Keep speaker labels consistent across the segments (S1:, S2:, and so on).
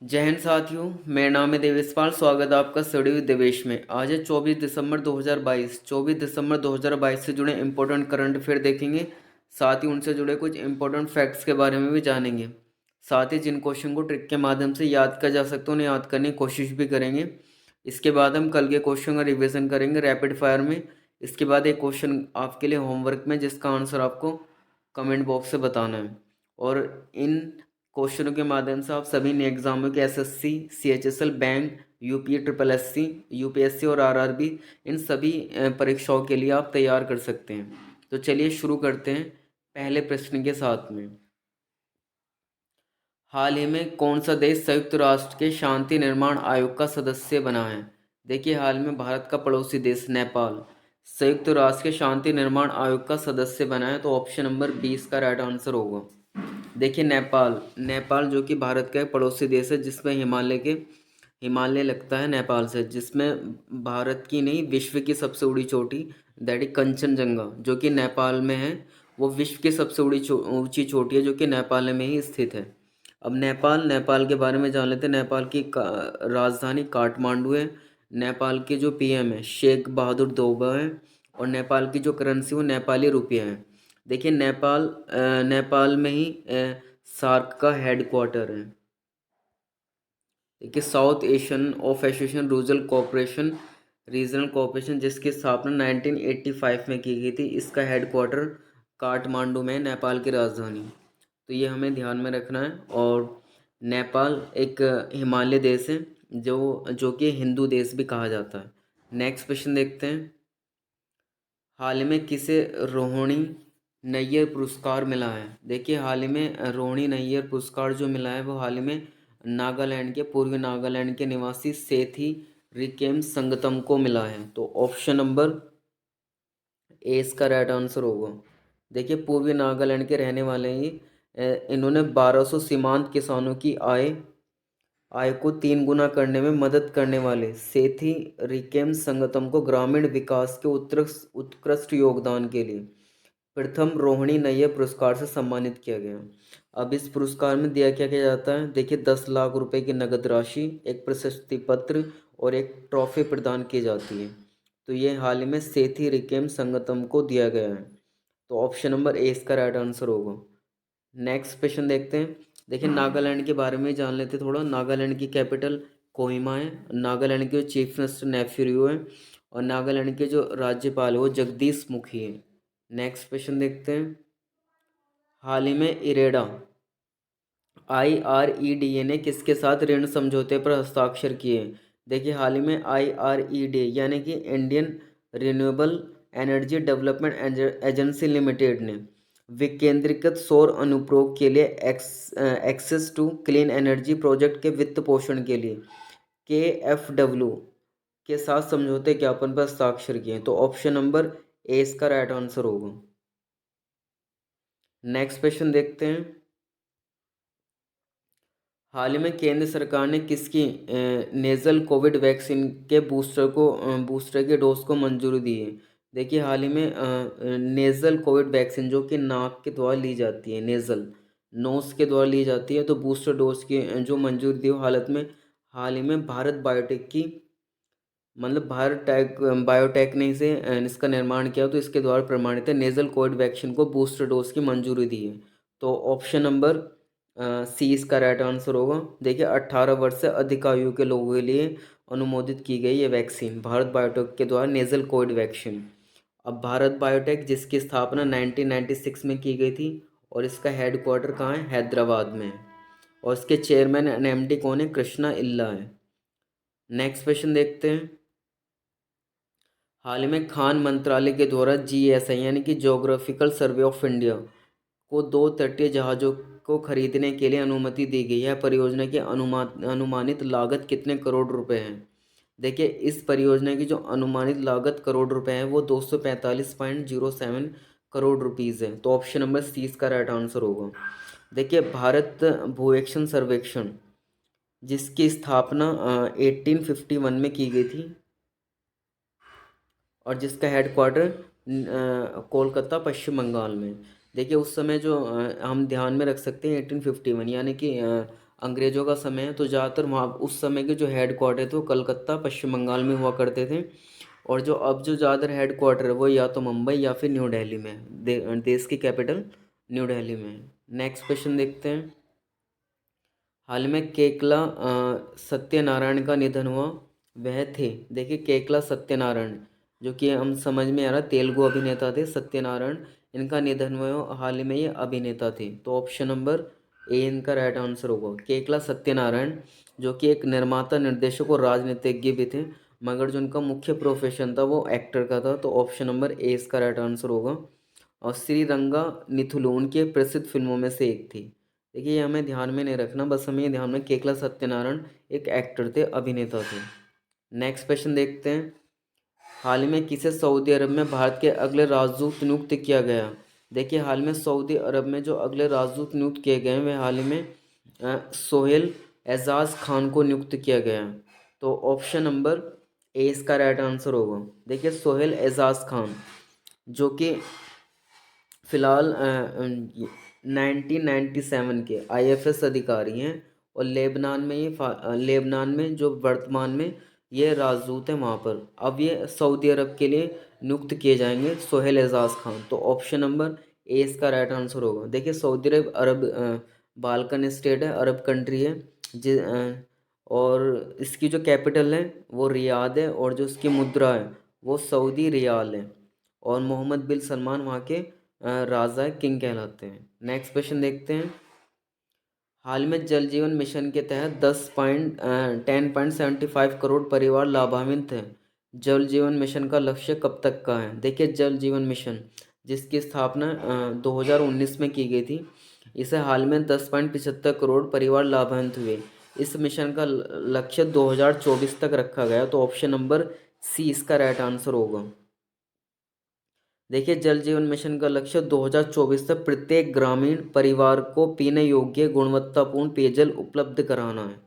S1: जय हिंद साथियों। मेरा नाम है देवेशपाल। स्वागत है आपका स्टडी विद देवेश में। आज है 24 दिसंबर 2022। 24 दिसंबर 2022 से जुड़े इंपॉर्टेंट करंट अफेयर देखेंगे। साथ ही उनसे जुड़े कुछ इंपॉर्टेंट फैक्ट्स के बारे में भी जानेंगे। साथ ही जिन क्वेश्चन को ट्रिक के माध्यम से याद किया जा सकता है उन्हें याद करने की कोशिश भी करेंगे। इसके बाद हम कल के क्वेश्चन का रिविजन करेंगे रैपिड फायर में। इसके बाद एक क्वेश्चन आपके लिए होमवर्क में जिसका आंसर आपको कमेंट बॉक्स से बताना है। और इन क्वेश्चनों के माध्यम से आप सभी ने एग्जामों के SSC, CHSL, bank, UP, triple SC, UPSC और आरआरबी, इन सभी परीक्षाओं के लिए आप तैयार कर सकते हैं। तो चलिए शुरू करते हैं पहले प्रश्न के साथ में। हाल ही में कौन सा देश संयुक्त राष्ट्र के शांति निर्माण आयोग का सदस्य बना है? देखिए, हाल में भारत का पड़ोसी देश नेपाल संयुक्त राष्ट्र के शांति निर्माण आयोग का सदस्य बना है। तो ऑप्शन नंबर 20 का राइट आंसर होगा। देखिए, नेपाल नेपाल जो कि भारत का एक पड़ोसी देश है, जिसमें हिमालय लगता है नेपाल से, जिसमें भारत की नहीं विश्व की सबसे ऊंची चोटी दैट इज कंचनजंगा जो कि नेपाल में है। वो विश्व की सबसे ऊंची चोटी है जो कि नेपाल में ही स्थित है। अब नेपाल के बारे में जान लेते हैं। नेपाल की राजधानी काठमांडू है। नेपाल के जो पीएम है शेख बहादुर दौबा है। और नेपाल की जो करेंसी वो नेपाली रुपया है। देखिए, नेपाल में ही सार्क का हेड क्वार्टर है। देखिए, south Asian of association regional cooperation जिसकी स्थापना 1985 में की गई थी, इसका हेड क्वार्टर काठमांडू में है, नेपाल की राजधानी। तो ये हमें ध्यान में रखना है। और नेपाल एक हिमालय देश है जो कि हिंदू देश भी कहा जाता है। नेक्स्ट क्वेश्चन देखते हैं। हाल ही में किसे रोहिणी नैयर पुरस्कार मिला है? देखिए, हाल ही में रोहिणी नैयर पुरस्कार जो मिला है वो हाल ही में नागालैंड के पूर्वी नागालैंड के निवासी सेथी रिकेम संगतम को मिला है। तो ऑप्शन नंबर ए इसका राइट आंसर होगा। देखिए, पूर्वी नागालैंड के रहने वाले ही इन्होंने 1200 सीमांत किसानों की आय को 3 गुना करने में मदद करने वाले सेथी रिकेम संगतम को ग्रामीण विकास के उत्कृष्ट योगदान के लिए प्रथम रोहिणी नैयर पुरस्कार से सम्मानित किया गया। अब इस पुरस्कार में दिया क्या क्या जाता है? देखिए, 10 लाख रुपए की नगद राशि, एक प्रशस्ति पत्र और एक ट्रॉफी प्रदान की जाती है। तो ये हाल ही में सेथी रिकेम संगतम को दिया गया है। तो ऑप्शन नंबर ए इसका राइट आंसर होगा। नेक्स्ट क्वेश्चन देखते हैं। देखिए, नागालैंड के बारे में जान लेते थोड़ा। नागालैंड की कैपिटल कोहिमा है। नागालैंड के जो चीफ मिनिस्टर नेफ्यू है। और नागालैंड के जो राज्यपाल है वो जगदीश मुखी है। नेक्स्ट क्वेश्चन देखते हैं। हाल ही में इरेडा IREDA ने किसके साथ ऋण समझौते पर हस्ताक्षर किए? देखिए, हाल ही में IREDA यानी कि Indian renewable energy development agency limited ने विकेंद्रीकृत सौर अनुप्रयोग के लिए access to clean energy project के वित्त पोषण के लिए KFW के साथ समझौते ज्ञापन पर हस्ताक्षर किए। तो ऑप्शन नंबर ए इसका राइट आंसर होगा। नेक्स्ट क्वेश्चन देखते हैं। हाल ही में केंद्र सरकार ने किसकी नेजल कोविड वैक्सीन के बूस्टर के डोज को मंजूरी दी है? देखिए, हाल ही में नेजल कोविड वैक्सीन जो कि नाक के द्वारा ली जाती है, नेजल नोज के द्वारा ली जाती है, तो बूस्टर डोज की जो मंजूरी दी हाल ही में भारत बायोटेक की मतलब बायोटेक ने इसे इसका निर्माण किया, तो इसके द्वारा प्रमाणित है। नेजल कोविड वैक्सीन को बूस्टर डोज की मंजूरी दी है। तो ऑप्शन नंबर सी इसका राइट आंसर होगा। देखिए, 18 वर्ष से अधिक आयु के लोगों के लिए अनुमोदित की गई ये वैक्सीन भारत बायोटेक के द्वारा, नेजल कोविड वैक्सीन। अब भारत बायोटेक जिसकी स्थापना 1996 में की गई थी और इसका हेड क्वार्टर कहाँ है? हैदराबाद में है। और इसके चेयरमैन एंड MD कौन है? कृष्णा इल्ला है। नेक्स्ट क्वेश्चन देखते हैं। हाल ही में खान मंत्रालय के द्वारा GSI यानी कि जोग्राफिकल सर्वे ऑफ इंडिया को 2 तटीय जहाज़ों को खरीदने के लिए अनुमति दी गई है। परियोजना की अनुमानित लागत कितने करोड़ रुपए है? देखिए, इस परियोजना की जो अनुमानित लागत करोड़ रुपए है वो 245.07 करोड़ रुपीज़ है। तो ऑप्शन नंबर सी इसका राइट आंसर होगा। देखिए, भारत भूवेक्षण सर्वेक्षण जिसकी स्थापना 1851 में की गई थी और जिसका हेड क्वार्टर कोलकाता पश्चिम बंगाल में। देखिए, उस समय जो हम ध्यान में रख सकते हैं 1851 यानी कि अंग्रेज़ों का समय है, तो ज़्यादातर वहाँ उस समय के जो हेड क्वार्टर थे वो कलकत्ता पश्चिम बंगाल में हुआ करते थे। और जो अब जो ज़्यादातर हेड क्वार्टर है वो या तो मुंबई या फिर न्यू दिल्ली में है। देश की कैपिटल न्यू दिल्ली में है। नेक्स्ट क्वेश्चन देखते हैं। हाल में केकला सत्यनारायण का निधन हुआ, वह थे। देखिए केकला सत्यनारायण, जो कि हम समझ में आ रहा तेलुगु अभिनेता थे सत्यनारायण, इनका निधन हुआ हाल ही में, ये अभिनेता थे। तो ऑप्शन नंबर ए इनका राइट आंसर होगा। केकला सत्यनारायण जो कि एक निर्माता, निर्देशक और राजनीतिज्ञ भी थे, मगर जो उनका मुख्य प्रोफेशन था वो एक्टर का था। तो ऑप्शन नंबर ए इसका राइट आंसर होगा। और श्रीरंगा निथुलू उनकी एक प्रसिद्ध फिल्मों में से एक थी। देखिए ये हमें ध्यान में नहीं रखना, बस हमें ये ध्यान में, केकला सत्यनारायण एक एक्टर थे, अभिनेता थे। नेक्स्ट क्वेश्चन देखते हैं। हाल ही में किसे सऊदी अरब में भारत के अगले राजदूत नियुक्त किया गया? देखिए हाल में सऊदी अरब में जो अगले राजदूत नियुक्त किए गए हैं वे हाल ही में सोहेल एजाज खान को नियुक्त किया गया है। तो ऑप्शन नंबर ए इसका राइट आंसर होगा। देखिए सोहेल एजाज खान जो कि फ़िलहाल 1997 के आईएफएस अधिकारी हैं, और लेबनान में लेबनान में जो वर्तमान में ये राजदूत हैं वहाँ पर। अब ये सऊदी अरब के लिए नियुक्त किए जाएंगे, सोहेल एजाज खान। तो ऑप्शन नंबर ए इसका राइट आंसर होगा। देखिए सऊदी अरब अरब बाल्कन स्टेट है, अरब कंट्री है, और इसकी जो कैपिटल है वो रियाद है, और जो इसकी मुद्रा है वो सऊदी रियाल है। और मोहम्मद बिन सलमान वहाँ के राजा किंग कहलाते हैं। नेक्स्ट क्वेश्चन देखते हैं। हाल में जल जीवन मिशन के तहत 10.75 करोड़ परिवार लाभान्वित हैं। जल जीवन मिशन का लक्ष्य कब तक का है? देखिए जल जीवन मिशन जिसकी स्थापना 2019 में की गई थी, इसे हाल में 10.75 करोड़ परिवार लाभान्वित हुए। इस मिशन का लक्ष्य 2024 तक रखा गया। तो ऑप्शन नंबर सी इसका राइट आंसर होगा। देखिए जल जीवन मिशन का लक्ष्य 2024 तक प्रत्येक ग्रामीण परिवार को पीने योग्य गुणवत्तापूर्ण पेयजल उपलब्ध कराना है।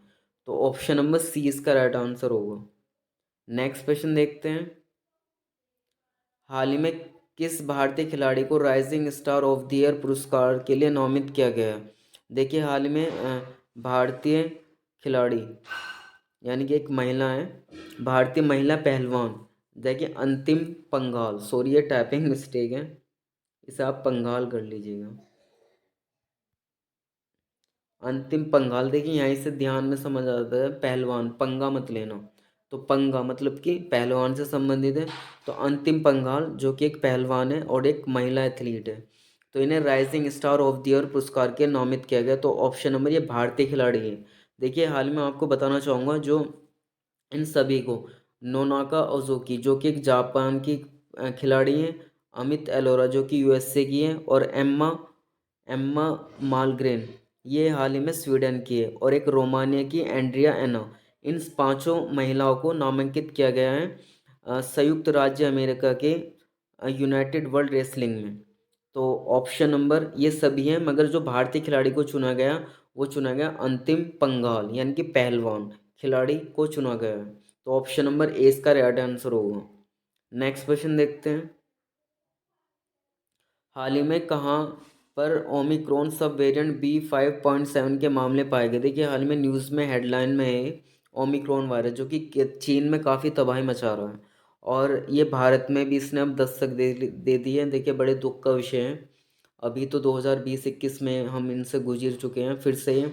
S1: तो ऑप्शन नंबर सी इसका राइट आंसर होगा। नेक्स्ट क्वेश्चन देखते हैं। हाल ही में किस भारतीय खिलाड़ी को rising star of the year पुरस्कार के लिए नामित किया गया है? देखिए हाल ही में भारतीय खिलाड़ी यानी कि एक महिला है, भारतीय महिला पहलवान, देखिए अंतिम पंघाल, सॉरी ये टाइपिंग मिस्टेक है, इसे आप पंघाल कर लीजिएगा। अंतिम पंघाल, देखिए यहीं से ध्यान में समझ आता है, पहलवान, पंगा मत लेना। तो पंगा मतलब कि पहलवान से संबंधित है। तो अंतिम पंघाल जो कि एक पहलवान है और एक महिला एथलीट है, तो इन्हें rising star of the year पुरस्कार के नामित किया गया। तो ऑप्शन नंबर, ये भारतीय खिलाड़ी है। देखिए हाल में आपको बताना चाहूँगा, जो इन सभी को नोनाका ओजुकी जो कि एक जापान की खिलाड़ी हैं, अमित एलोरा जो कि यूएसए की है, और एम्मा एम्मा मालग्रेन ये हाल ही में स्वीडन की है, और एक रोमानिया की एंड्रिया एना। इन पांचों महिलाओं को नामांकित किया गया है संयुक्त राज्य अमेरिका के यूनाइटेड वर्ल्ड रेसलिंग में। तो ऑप्शन नंबर ये सभी हैं, मगर जो भारतीय खिलाड़ी को चुना गया वो चुना गया अंतिम पंघाल यानी कि पहलवान खिलाड़ी को चुना गया है। तो ऑप्शन नंबर ए इसका राइट आंसर होगा। नेक्स्ट क्वेश्चन देखते हैं। हाल ही में कहाँ पर ओमिक्रॉन सब वेरिएंट B5.7 के मामले पाए गए? देखिए हाल में न्यूज़ में हेडलाइन में है ओमिक्रॉन वायरस, जो कि चीन में काफ़ी तबाही मचा रहा है, और ये भारत में भी इसने अब दस्तक दे दी है। देखिए बड़े दुख का विषय है। अभी तो 2020-21 में हम इनसे गुजर चुके हैं, फिर से ये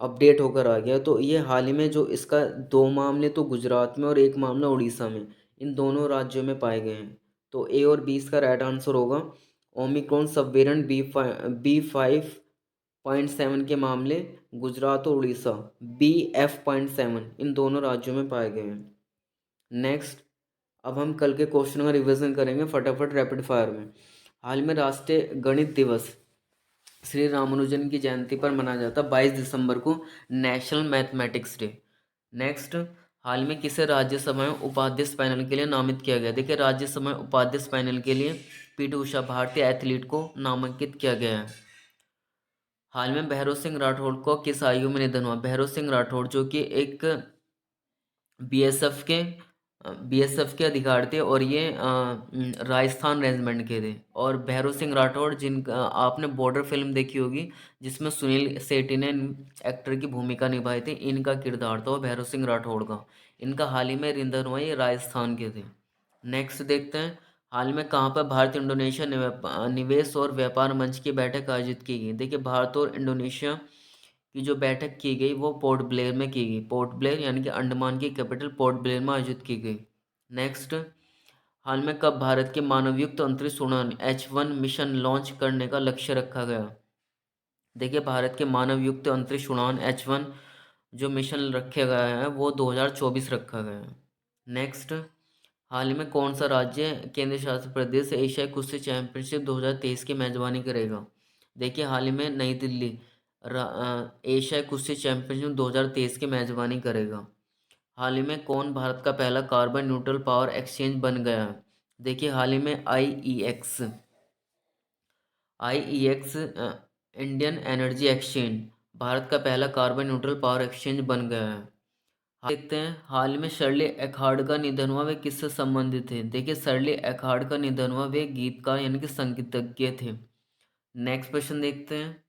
S1: अपडेट होकर आ गया। तो ये हाल ही में जो इसका दो मामले तो गुजरात में और एक मामला उड़ीसा में, इन दोनों राज्यों में पाए गए हैं। तो ए और बी इसका राइट आंसर होगा। ओमिक्रॉन सब वेरिएंट B5.7 के मामले गुजरात और उड़ीसा BF.7 इन दोनों राज्यों में पाए गए हैं। नेक्स्ट, अब हम कल के क्वेश्चन का रिवीजन करेंगे फटाफट रैपिड फायर में। हाल में राष्ट्रीय गणित दिवस श्री रामानुजन की जयंती पर मनाया जाता है 22 दिसंबर को, नेशनल मैथमेटिक्स डे। नेक्स्ट, हाल में किसे राज्यसभा में उपाध्यक्ष पैनल के लिए नामित किया गया? देखिए राज्यसभा में उपाध्यक्ष पैनल के लिए पीटी उषा भारतीय एथलीट को नामांकित किया गया है। हाल में भैरव सिंह राठौड़ को किस आयु में निधन हुआ? भैरव सिंह राठौड़ जो कि एक बीएसएफ के बीएसएफ के अधिकारी थे और ये राजस्थान रेजिमेंट के थे। और भैरव सिंह राठौड़, जिनका आपने बॉर्डर फिल्म देखी होगी जिसमें सुनील शेट्टी ने एक्टर की भूमिका निभाई थी, इनका किरदार था वो भैरव सिंह राठौड़ का। इनका हाल ही में निधन हुआ, ये राजस्थान के थे। नेक्स्ट देखते हैं, हाल में कहाँ पर भारत इंडोनेशिया निवेश और व्यापार मंच की बैठक आयोजित की गई। देखिए, भारत और इंडोनेशिया की जो बैठक की गई वो पोर्ट ब्लेयर में की गई। पोर्ट ब्लेयर यानी कि अंडमान की कैपिटल पोर्ट ब्लेयर में आयोजित की गई। नेक्स्ट, हाल में कब भारत के मानवयुक्त अंतरिक्ष उड़ान H1 मिशन लॉन्च करने का लक्ष्य रखा गया। देखिए, भारत के मानवयुक्त अंतरिक्ष उड़ान H1 जो मिशन रखे गया है वो 2024 रखा गया है। नेक्स्ट, हाल ही में कौन सा राज्य केंद्र शासित प्रदेश एशियाई कुश्ती चैंपियनशिप 2023 की मेजबानी करेगा। देखिए, हाल ही में नई दिल्ली एशियाई कुश्ती चैंपियनशिप 2023 की मेजबानी करेगा। हाल ही में कौन भारत का पहला कार्बन न्यूट्रल पावर एक्सचेंज बन गया है। देखिए, हाल ही में I E X Indian energy exchange Bharat का पहला कार्बन न्यूट्रल पावर एक्सचेंज बन गया है। देखते हैं, हाल में शर्ली एखार्ड का निधन हुआ, वे किससे संबंधित थे। देखिए, शर्ली एखार्ड का निधन हुआ, वे गीतकार यानी कि संगीतज्ञ थे। नेक्स्ट क्वेश्चन देखते हैं,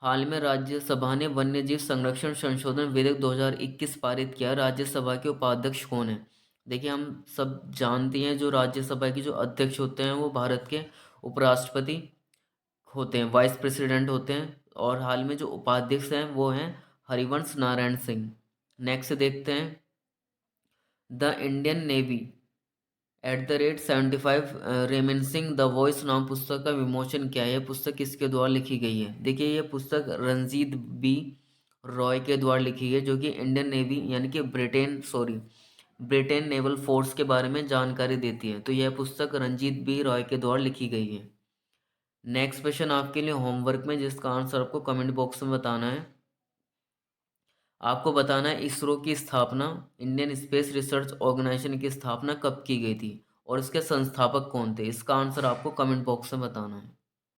S1: हाल में राज्यसभा ने वन्यजीव संरक्षण संशोधन विधेयक 2021 पारित किया। राज्यसभा के उपाध्यक्ष कौन है। देखिए, हम सब जानते हैं जो राज्यसभा के जो अध्यक्ष होते हैं वो भारत के उपराष्ट्रपति होते हैं, वाइस प्रेसिडेंट होते हैं। और हाल में जो उपाध्यक्ष हैं वो हैं हरिवंश नारायण सिंह। नेक्स्ट देखते हैं, the Indian navy @75 reminiscing the voice नाम पुस्तक का विमोचन क्या है। यह पुस्तक किसके द्वारा लिखी गई है। देखिए, यह पुस्तक रणजीत बी रॉय के द्वारा लिखी गई है, जो कि इंडियन नेवी यानी कि ब्रिटेन नेवल फोर्स के बारे में जानकारी देती है। तो यह पुस्तक रणजीत बी रॉय के द्वारा लिखी गई है। नेक्स्ट क्वेश्चन आपके लिए होमवर्क में, जिसका आंसर आपको कमेंट बॉक्स में बताना है। आपको बताना है इसरो की स्थापना, इंडियन स्पेस रिसर्च ऑर्गेनाइजेशन की स्थापना कब की गई थी और इसके संस्थापक कौन थे। इसका आंसर आपको कमेंट बॉक्स में बताना है।